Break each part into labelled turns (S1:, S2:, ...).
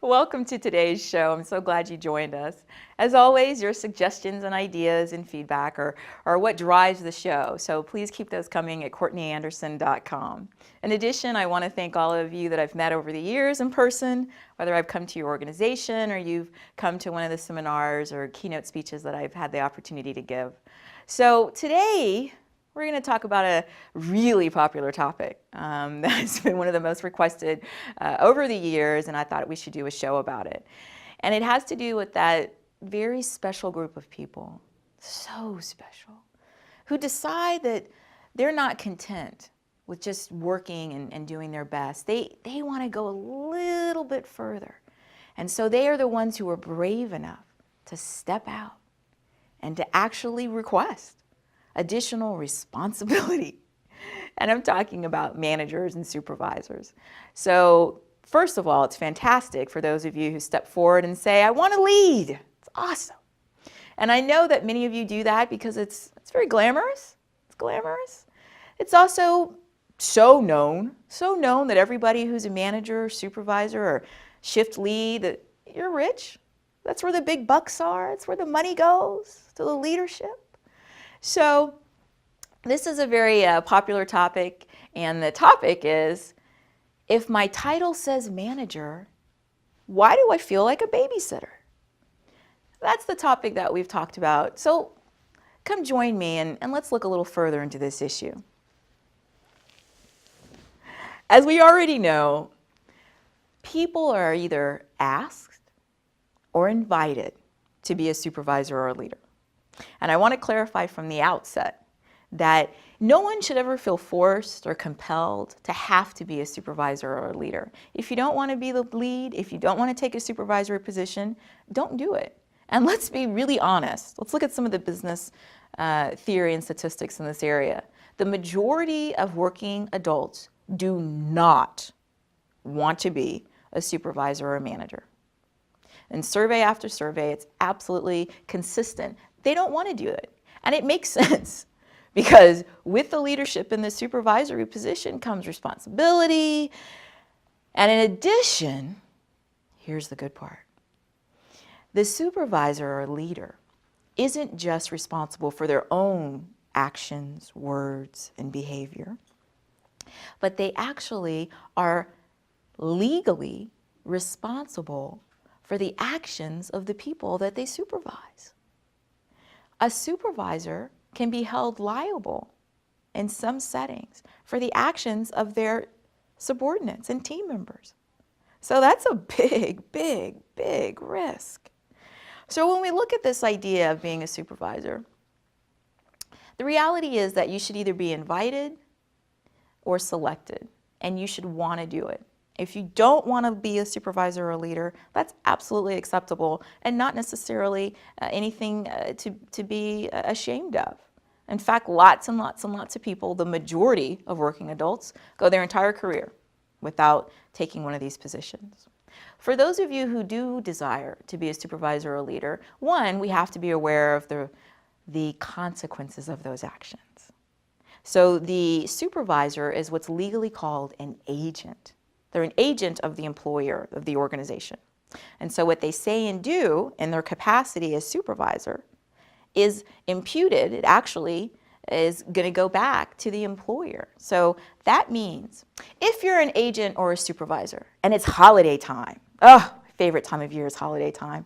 S1: Welcome to today's show. I'm so glad you joined us. As always, your suggestions and ideas and feedback are what drives the show, so please keep those coming at CourtneyAnderson.com. In addition, I want to thank all of you that I've met over the years in person, whether I've come to your organization or you've come to one of the seminars or keynote speeches that I've had the opportunity to give. So today, we're going to talk about a really popular topic that's been one of the most requested over the years, and I thought we should do a show about it. And it has to do with that very special group of people, so special, who decide that they're not content with just working and doing their best. They want to go a little bit further. And so they are the ones who are brave enough to step out and to actually request additional responsibility. And I'm talking about managers and supervisors. So first of all, it's fantastic for those of you who step forward and say, I want to lead. It's awesome. And I know that many of you do that because it's very glamorous. It's glamorous. It's also so known that everybody who's a manager or supervisor or shift lead, that you're rich. That's where the big bucks are. It's where the money goes, to the leadership. So this is a very popular topic, and the topic is, if my title says manager, why do I feel like a babysitter? That's the topic that we've talked about. So come join me and let's look a little further into this issue. As we already know, people are either asked or invited to be a supervisor or a leader. And I want to clarify from the outset that no one should ever feel forced or compelled to have to be a supervisor or a leader. If you don't want to be the lead, if you don't want to take a supervisory position, don't do it. And let's be really honest. Let's look at some of the business theory and statistics in this area. The majority of working adults do not want to be a supervisor or a manager. And survey after survey, it's absolutely consistent. They don't want to do it. And it makes sense because with the leadership in the supervisory position comes responsibility. And in addition, here's the good part. The supervisor or leader isn't just responsible for their own actions, words, and behavior, but they actually are legally responsible for the actions of the people that they supervise. A supervisor can be held liable in some settings for the actions of their subordinates and team members. So that's a big, big, big risk. So when we look at this idea of being a supervisor, the reality is that you should either be invited or selected, and you should want to do it. If you don't want to be a supervisor or a leader, that's absolutely acceptable and not necessarily anything to be ashamed of. In fact, lots and lots and lots of people, the majority of working adults, go their entire career without taking one of these positions. For those of you who do desire to be a supervisor or a leader, one, we have to be aware of the consequences of those actions. So the supervisor is what's legally called an agent. They're an agent of the employer, of the organization. And so what they say and do in their capacity as supervisor is imputed. It actually is going to go back to the employer. So that means if you're an agent or a supervisor and it's holiday time, my favorite time of year is holiday time.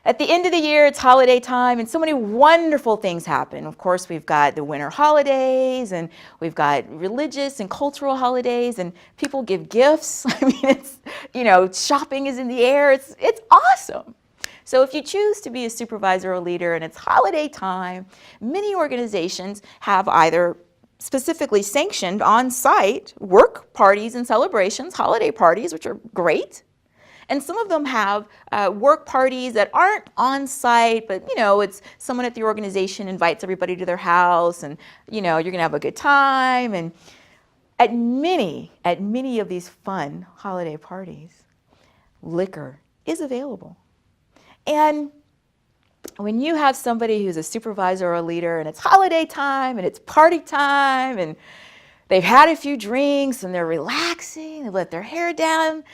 S1: At the end of the year, it's holiday time, and so many wonderful things happen. Of course, we've got the winter holidays, and we've got religious and cultural holidays, and people give gifts. I mean, it's, shopping is in the air. It's awesome. So if you choose to be a supervisor or leader and it's holiday time, many organizations have either specifically sanctioned on-site work parties and celebrations, holiday parties, which are great. And some of them have work parties that aren't on site, but it's someone at the organization invites everybody to their house, and you're going to have a good time. And at many of these fun holiday parties, liquor is available. And when you have somebody who's a supervisor or a leader, and it's holiday time and it's party time, and they've had a few drinks and they're relaxing, they let their hair down,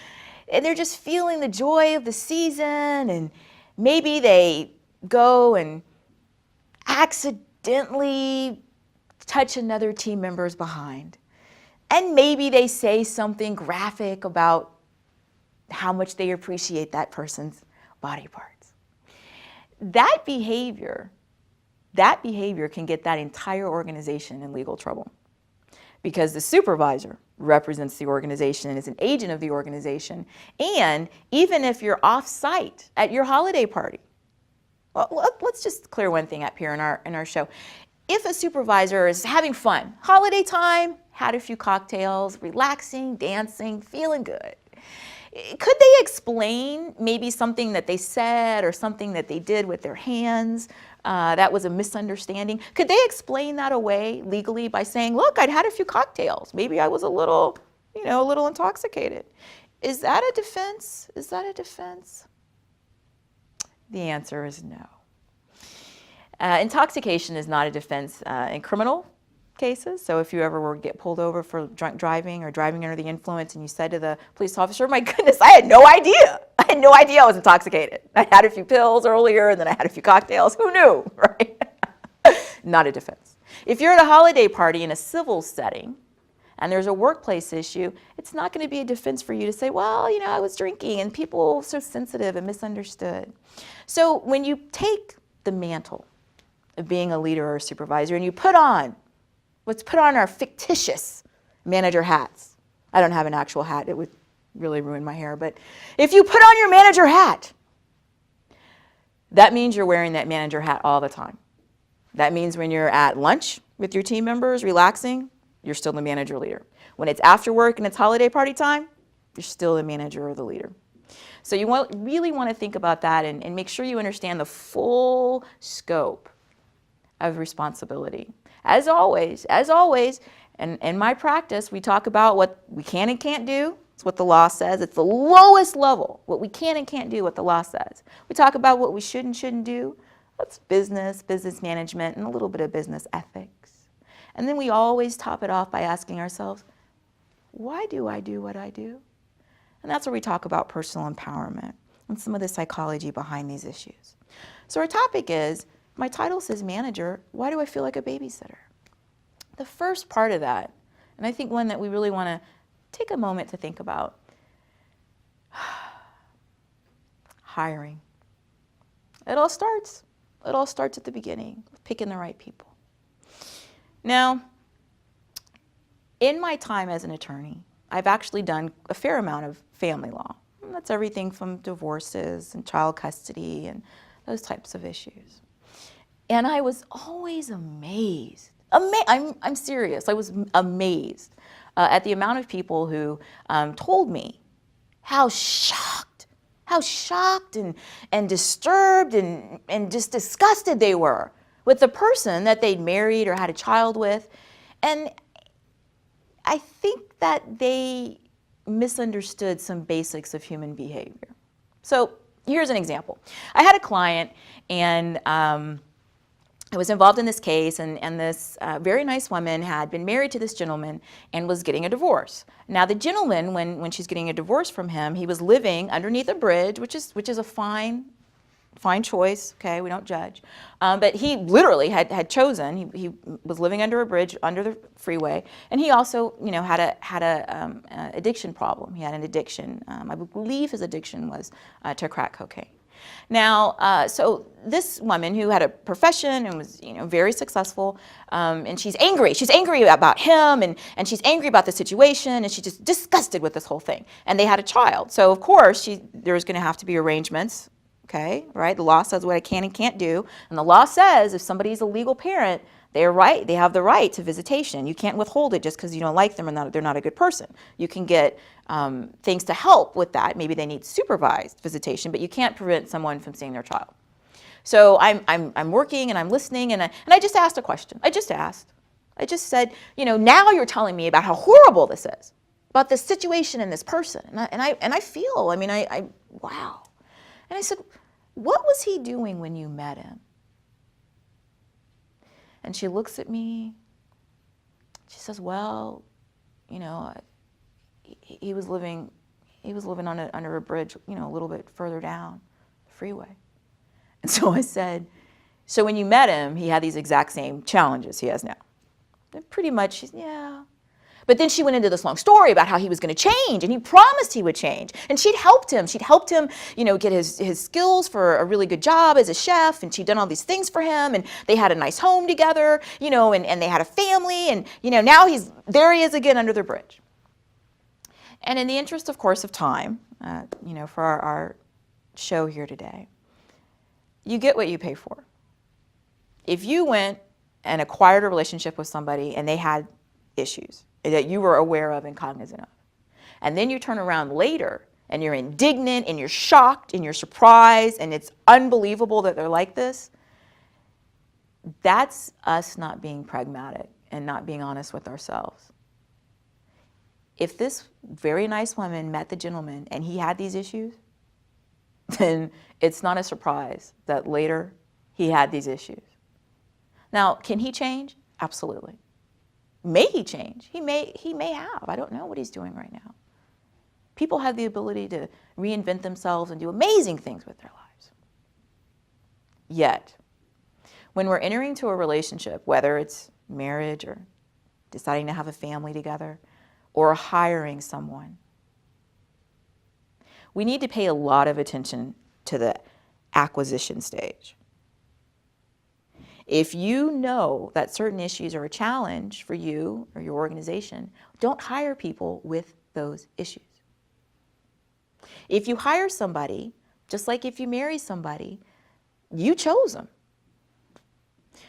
S1: and they're just feeling the joy of the season, and maybe they go and accidentally touch another team member's behind. And maybe they say something graphic about how much they appreciate that person's body parts. That behavior can get that entire organization in legal trouble, because the supervisor represents the organization and is an agent of the organization. And even if you're off-site at your holiday party, well, let's just clear one thing up here in our show. If a supervisor is having fun, holiday time, had a few cocktails, relaxing, dancing, feeling good, could they explain maybe something that they said or something that they did with their hands that was a misunderstanding? Could they explain that away legally by saying, look, I'd had a few cocktails. Maybe I was a little intoxicated. Is that a defense? Is that a defense? The answer is no. Intoxication is not a defense in criminal cases. So if you ever were to get pulled over for drunk driving or driving under the influence and you said to the police officer, my goodness, I had no idea. I had no idea I was intoxicated. I had a few pills earlier and then I had a few cocktails. Who knew, right? Not a defense. If you're at a holiday party in a civil setting and there's a workplace issue, it's not going to be a defense for you to say, well, I was drinking and people were so sensitive and misunderstood. So when you take the mantle of being a leader or a supervisor and you let's put on our fictitious manager hats. I don't have an actual hat. It would really ruin my hair. But if you put on your manager hat, that means you're wearing that manager hat all the time. That means when you're at lunch with your team members, relaxing, you're still the manager leader. When it's after work and it's holiday party time, you're still the manager or the leader. So you really want to think about that and make sure you understand the full scope of responsibility. As always, and in my practice, we talk about what we can and can't do. It's what the law says. It's the lowest level, what we can and can't do, what the law says. We talk about what we should and shouldn't do. That's business management, and a little bit of business ethics. And then we always top it off by asking ourselves, why do I do what I do? And that's where we talk about personal empowerment and some of the psychology behind these issues. So our topic is, my title says manager, why do I feel like a babysitter? The first part of that, and I think one that we really want to take a moment to think about, hiring. It all starts at the beginning, with picking the right people. Now, in my time as an attorney, I've actually done a fair amount of family law. And that's everything from divorces and child custody and those types of issues. And I was always amazed. I'm serious. I was amazed at the amount of people who told me how shocked and disturbed and just disgusted they were with the person that they'd married or had a child with. And I think that they misunderstood some basics of human behavior. So here's an example. I had a client, and I was involved in this case, and this very nice woman had been married to this gentleman and was getting a divorce. Now the gentleman, when she's getting a divorce from him, he was living underneath a bridge, which is a fine choice, okay, we don't judge. But he literally had chosen, he was living under a bridge, under the freeway, and he also, had a addiction problem. He had an addiction. I believe his addiction was to crack cocaine. Now, so this woman who had a profession and was, very successful, and she's angry. She's angry about him, and she's angry about the situation, and she's just disgusted with this whole thing. And they had a child. So, of course, there's going to have to be arrangements, okay, right? The law says what I can and can't do. And the law says if somebody's a legal parent, they have the right to visitation. You can't withhold it just because you don't like them or they're not a good person. You can get things to help with that. Maybe they need supervised visitation, but you can't prevent someone from seeing their child. So I'm working and I'm listening, and I just asked a question. I just said, now you're telling me about how horrible this is, about this situation and this person, and I feel, wow. And I said, what was he doing when you met him? And she looks at me, she says, well, he was living he was living under a bridge, you know, a little bit further down the freeway. And so I said, so when you met him, he had these exact same challenges he has now. And pretty much, yeah. But then she went into this long story about how he was going to change, and he promised he would change. And she'd helped him. She'd helped him, you know, get his skills for a really good job as a chef, and she'd done all these things for him, and they had a nice home together, you know, and they had a family, and, you know, now there he is again under the bridge. And in the interest, of course, of time, you know, for our show here today, you get what you pay for. If you went and acquired a relationship with somebody and they had issues that you were aware of and cognizant of, and then you turn around later and you're indignant and you're shocked and you're surprised and it's unbelievable that they're like this, that's us not being pragmatic and not being honest with ourselves. If this very nice woman met the gentleman and he had these issues, then it's not a surprise that later he had these issues. Now, can he change? Absolutely. May he change? He may have. I don't know what he's doing right now. People have the ability to reinvent themselves and do amazing things with their lives. Yet, when we're entering into a relationship, whether it's marriage or deciding to have a family together or hiring someone, we need to pay a lot of attention to the acquisition stage. If you know that certain issues are a challenge for you or your organization, don't hire people with those issues. If you hire somebody, just like if you marry somebody, you chose them.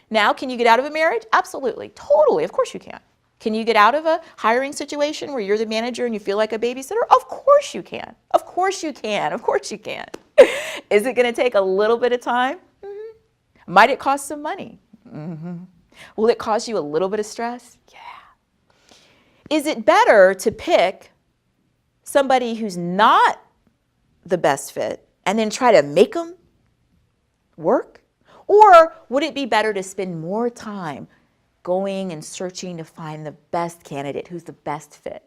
S1: Now, can you get out of a marriage? Absolutely, totally, of course you can. Can you get out of a hiring situation where you're the manager and you feel like a babysitter? Of course you can. Of course you can. Of course you can. Is it going to take a little bit of time? Mm-hmm. Might it cost some money? Mm-hmm. Will it cause you a little bit of stress? Yeah. Is it better to pick somebody who's not the best fit and then try to make them work? Or would it be better to spend more time going and searching to find the best candidate who's the best fit?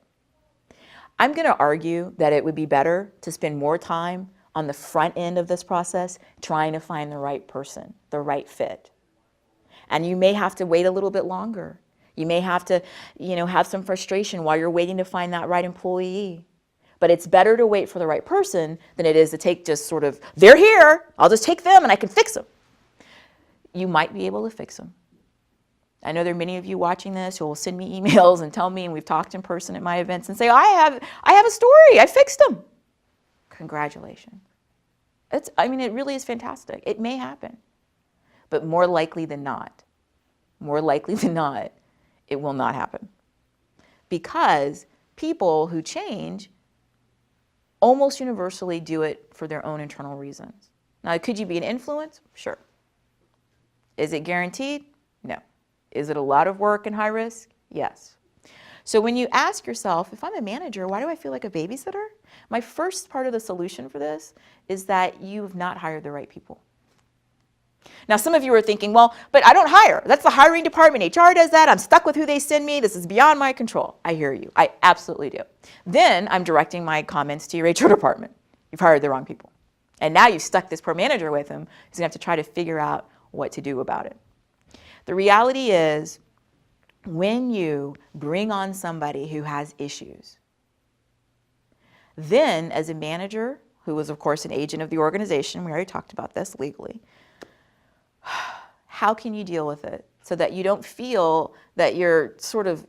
S1: I'm going to argue that it would be better to spend more time on the front end of this process trying to find the right person, the right fit. And you may have to wait a little bit longer. You may have to, have some frustration while you're waiting to find that right employee. But it's better to wait for the right person than it is to take just sort of, they're here, I'll just take them and I can fix them. You might be able to fix them. I know there are many of you watching this who will send me emails and tell me, and we've talked in person at my events, and say, I have a story, I fixed them. Congratulations. It really is fantastic. It may happen. But more likely than not, it will not happen. Because people who change almost universally do it for their own internal reasons. Now, could you be an influence? Sure. Is it guaranteed? No. Is it a lot of work and high risk? Yes. So when you ask yourself, if I'm a manager, why do I feel like a babysitter? My first part of the solution for this is that you've not hired the right people. Now, some of you are thinking, well, but I don't hire. That's the hiring department. HR does that. I'm stuck with who they send me. This is beyond my control. I hear you. I absolutely do. Then I'm directing my comments to your HR department. You've hired the wrong people. And now you've stuck this poor manager with him. He's going to have to try to figure out what to do about it. The reality is, when you bring on somebody who has issues, then as a manager, who is of course an agent of the organization, we already talked about this legally, how can you deal with it so that you don't feel that you're sort of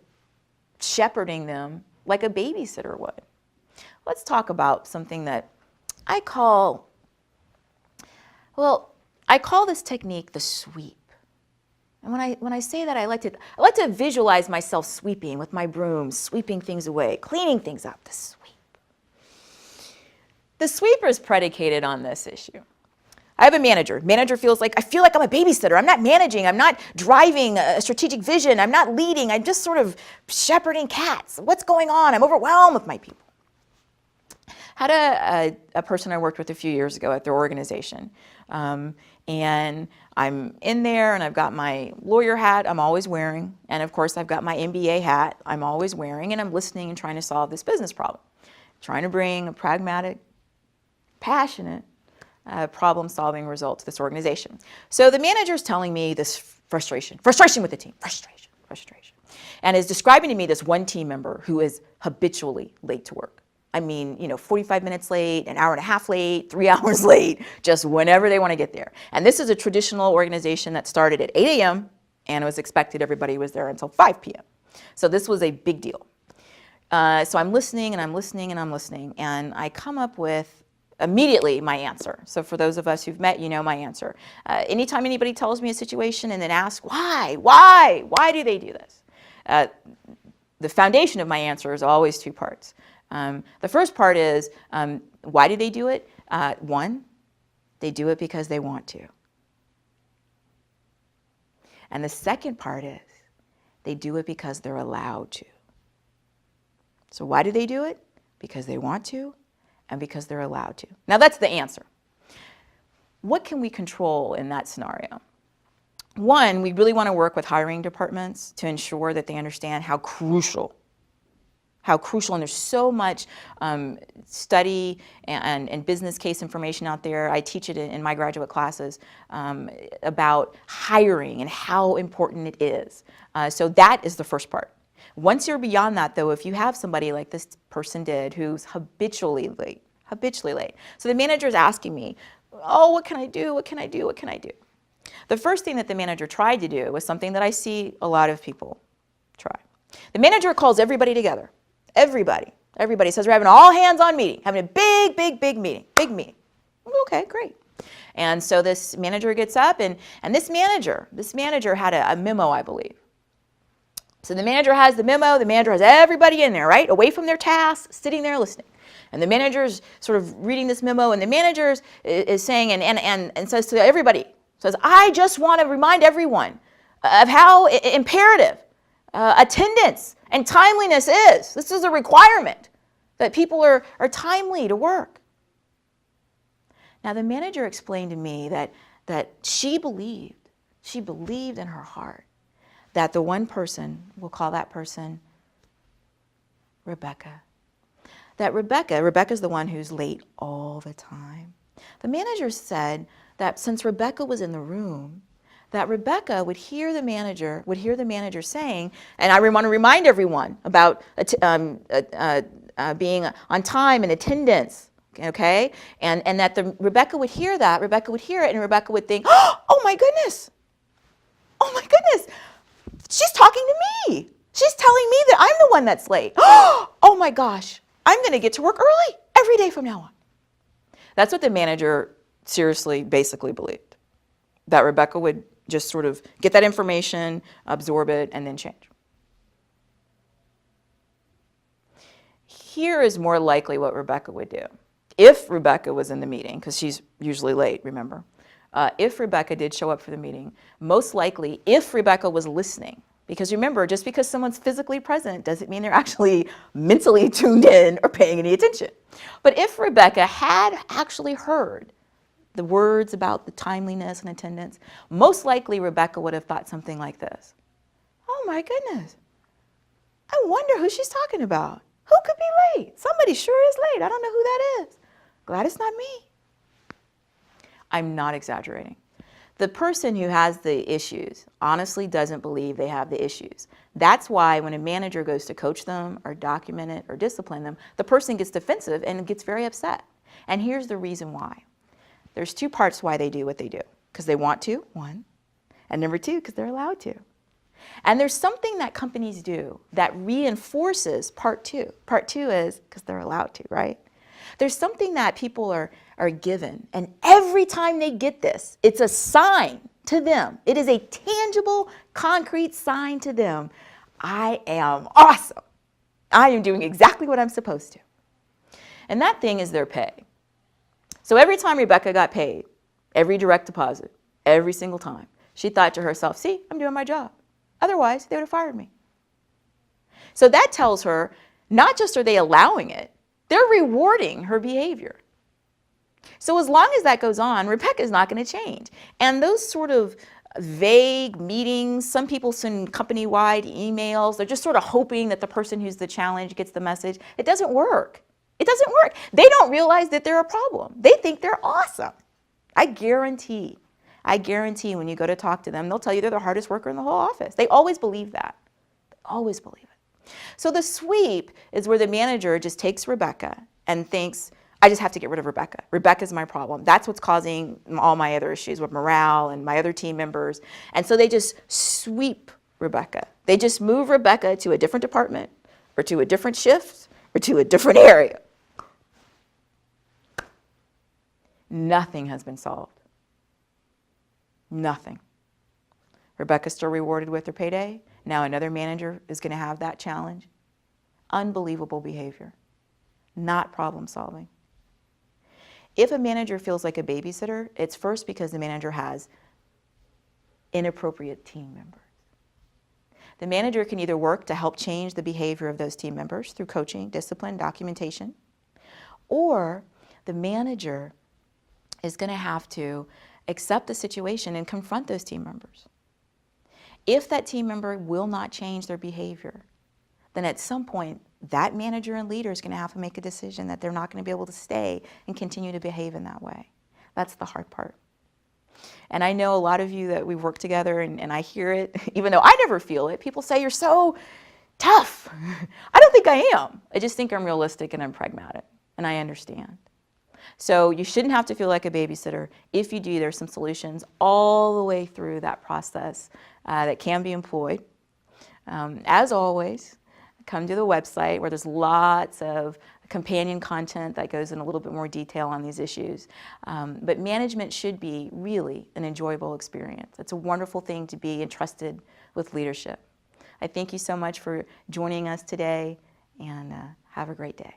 S1: shepherding them like a babysitter would? Let's talk about something that I call this technique the sweep. And when I say that, I like to visualize myself sweeping with my broom, sweeping things away, cleaning things up, the sweep. The sweeper is predicated on this issue. I have a manager. Manager feels like, I feel like I'm a babysitter. I'm not managing. I'm not driving a strategic vision. I'm not leading. I'm just sort of shepherding cats. What's going on? I'm overwhelmed with my people. Had a person I worked with a few years ago at their organization. And I'm in there and I've got my lawyer hat I'm always wearing. And of course I've got my M.B.A. hat I'm always wearing, and I'm listening and trying to solve this business problem. trying to bring a pragmatic, passionate, problem-solving result to this organization. So the manager's telling me this frustration with the team, frustration, and is describing to me this one team member who is habitually late to work. I mean, 45 minutes late, an hour and a half late, 3 hours late, just whenever they want to get there. And this is a traditional organization that started at 8 a.m. and it was expected everybody was there until 5 p.m. So this was a big deal. So I'm listening and I'm listening and I'm listening, and I come up with immediately my answer. So for those of us who've met, you know my answer. Anytime anybody tells me a situation and then asks, why do they do this? The foundation of my answer is always two parts. The first part is, why do they do it? One, they do it because they want to. And the second part is, they do it because they're allowed to. So why do they do it? Because they want to and because they're allowed to. Now that's the answer. What can we control in that scenario? One, we really want to work with hiring departments to ensure that they understand how crucial, and there's so much study and business case information out there. I teach it in my graduate classes about hiring and how important it is. So that is the first part. Once you're beyond that, though, if you have somebody like this person did who's habitually late. So the manager is asking me, oh, what can I do? What can I do? What can I do? The first thing that the manager tried to do was something that I see a lot of people try. The manager calls everybody together. Everybody says we're having an all hands on meeting, having a big meeting. Okay, great. And so this manager gets up, and this manager had a memo, I believe. So the manager has the memo, the manager has everybody in there, right? Away from their tasks, sitting there listening. And the manager's sort of reading this memo, and the manager is saying and says to everybody, I just want to remind everyone of how imperative attendance and timeliness is. This is a requirement that people are timely to work. Now the manager explained to me that she believed in her heart that the one person, we'll call that person Rebecca. That Rebecca's the one who's late all the time. The manager said that since Rebecca was in the room, that Rebecca would hear the manager saying, and I want to remind everyone about being on time and attendance, okay? And that Rebecca would hear it, and Rebecca would think, oh my goodness, she's talking to me. She's telling me that I'm the one that's late. Oh my gosh, I'm going to get to work early every day from now on. That's what the manager seriously, basically believed, that Rebecca would just sort of get that information, absorb it, and then change. Here is more likely what Rebecca would do. If Rebecca was in the meeting, because she's usually late, remember. If Rebecca did show up for the meeting, most likely if Rebecca was listening, because remember, just because someone's physically present doesn't mean they're actually mentally tuned in or paying any attention. But if Rebecca had actually heard the words about the timeliness and attendance, most likely Rebecca would have thought something like this. Oh my goodness, I wonder who she's talking about. Who could be late? Somebody sure is late. I don't know who that is. Glad it's not me. I'm not exaggerating. The person who has the issues honestly doesn't believe they have the issues. That's why when a manager goes to coach them or document it or discipline them, the person gets defensive and gets very upset. And here's the reason why. There's two parts why they do what they do. Because they want to, one. And number two, because they're allowed to. And there's something that companies do that reinforces part two. Part two is because they're allowed to, right? There's something that people are given, and every time they get this, it's a sign to them. It is a tangible, concrete sign to them. I am awesome. I am doing exactly what I'm supposed to. And that thing is their pay. So every time Rebecca got paid, every direct deposit, every single time, she thought to herself, see, I'm doing my job. Otherwise, they would have fired me. So that tells her, not just are they allowing it, they're rewarding her behavior. So as long as that goes on, Rebecca's not going to change. And those sort of vague meetings, some people send company-wide emails, they're just sort of hoping that the person who's the challenge gets the message. It doesn't work. It doesn't work. They don't realize that they're a problem. They think they're awesome. I guarantee when you go to talk to them, they'll tell you they're the hardest worker in the whole office. They always believe that. They always believe it. So the sweep is where the manager just takes Rebecca and thinks, I just have to get rid of Rebecca. Rebecca's my problem. That's what's causing all my other issues with morale and my other team members. And so they just sweep Rebecca. They just move Rebecca to a different department or to a different shift or to a different area. Nothing has been solved. Nothing. Rebecca's still rewarded with her payday. Now another manager is going to have that challenge. Unbelievable behavior. Not problem solving. If a manager feels like a babysitter, it's first because the manager has inappropriate team members. The manager can either work to help change the behavior of those team members through coaching, discipline, documentation, or the manager is going to have to accept the situation and confront those team members. If that team member will not change their behavior, then at some point, that manager and leader is going to have to make a decision that they're not going to be able to stay and continue to behave in that way. That's the hard part. And I know a lot of you that we work together, and I hear it, even though I never feel it. People say, you're so tough. I don't think I am. I just think I'm realistic and I'm pragmatic, and I understand. So you shouldn't have to feel like a babysitter. If you do, there's some solutions all the way through that process that can be employed. As always, come to the website where there's lots of companion content that goes in a little bit more detail on these issues. But management should be really an enjoyable experience. It's a wonderful thing to be entrusted with leadership. I thank you so much for joining us today, and have a great day.